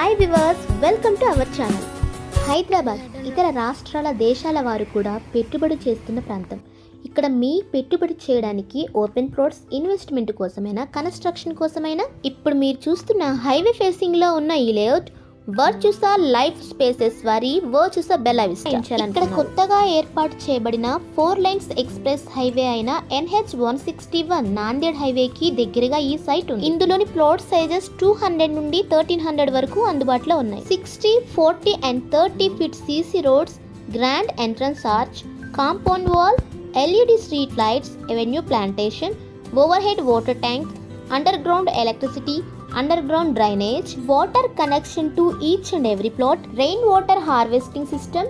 Hi viewers, welcome to our channel. Hyderabad ఇతర రాష్ట్రాల దేశాల వారు కూడా పెట్టుబడి చేస్తున్న ప్రాంతం. ఇక్కడ మీ పెట్టుబడి చేయడానికి ఓపెన్ ప్లాట్స్, ఇన్వెస్ట్మెంట్ కోసమైనా, కన్స్ట్రక్షన్ కోసమైనా ఇప్పుడు మీరు చూస్తున్న హైవే ఫేసింగ్ లో ఉన్న ఈ లేఅవుట్ వర్చుసా లైఫ్ స్పేసెస్ వారి వర్చుసా బెల్లా విస్టా. ఇక్కడ కొత్తగా ఏర్పాటు చేయబడిన 4 లైన్స్ ఎక్స్ప్రెస్ హైవే అయిన NH161 నాందేడ్ హైవేకి దగ్గరగా ఈ సైట్ ఉంది. ఇందులోని ప్లాట్ సైజెస్ 200 నుండి 1300 వరకు అందుబాటులో ఉన్నాయి. 60, 40 and 30 feet CC roads, grand entrance arch, compound wall, LED street lights, avenue plantation, overhead water tank, underground electricity, underground drainage, water connection to each and every plot, rainwater harvesting system,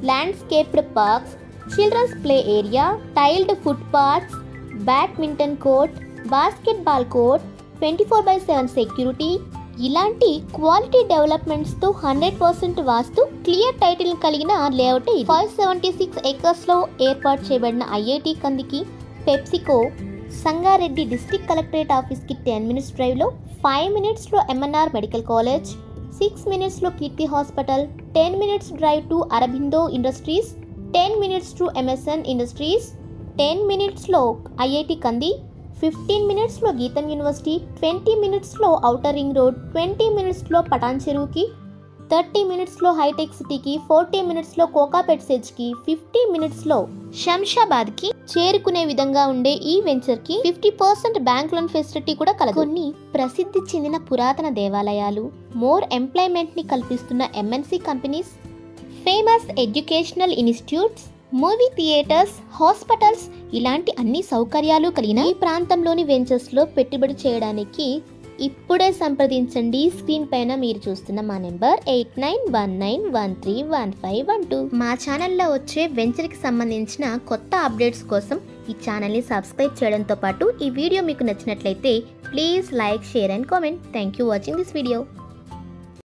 landscaped parks, children's play area, tiled footpaths, badminton court, basketball court, 24/7 security. ఇలాంటి quality డెవలప్మెంట్స్తో 100% vastu clear title కలిగిన layout. 576 acresలో ఏర్పాటు చేయబడిన IIT కందికి, PepsiCo, Sangareddy district collectorate ఆఫీస్కి 10 minutes డ్రైవ్లో, 5 minutesలో MNR మెడికల్ కాలేజ్, 6 minutesలో Keerthi hospital, 10 minutes drive to Aurobindo industries, 10 minutes to MSN industries, 10 minutesలో IIT కంది, 15 minutesలో గీతం యూనివర్సిటీ, 20 minutesలో ఔటర్ రింగ్ రోడ్, 20 minutesలో పటాన్ చెరువుకి, 30 minutesలో హైటెక్ సిటీకి, 40 minutesలో కోకాపేట్ సెజ్కి, 50 minutesలో శంషాబాద్కి చేరుకునే విధంగా ఉండే ఈ వెంచర్కి 50% బ్యాంక్ లోన్ ఫెసిలిటీ కూడా కలదు. కొన్ని ప్రసిద్ధి చెందిన పురాతన దేవాలయాలు, మోర్ ఎంప్లాయ్మెంట్ని కల్పిస్తున్న MNC companies, famous educational institutes, movie theatres, hospitals ఇలాంటి అన్ని సౌకర్యాలు కలిగిన ఈ ప్రాంతంలోని వెంచర్స్లో పెట్టుబడి చేయడానికి ఇప్పుడే సంప్రదించండి. స్క్రీన్ పైన మీరు చూస్తున్న మా నెంబర్ 8919131512. మా ఛానల్లో వచ్చే వెంచర్కి సంబంధించిన కొత్త అప్డేట్స్ కోసం ఈ ఛానల్ని సబ్స్క్రైబ్ చేయడంతో పాటు ఈ వీడియో మీకు నచ్చినట్లయితే please like, share and comment. Thank you watching this video.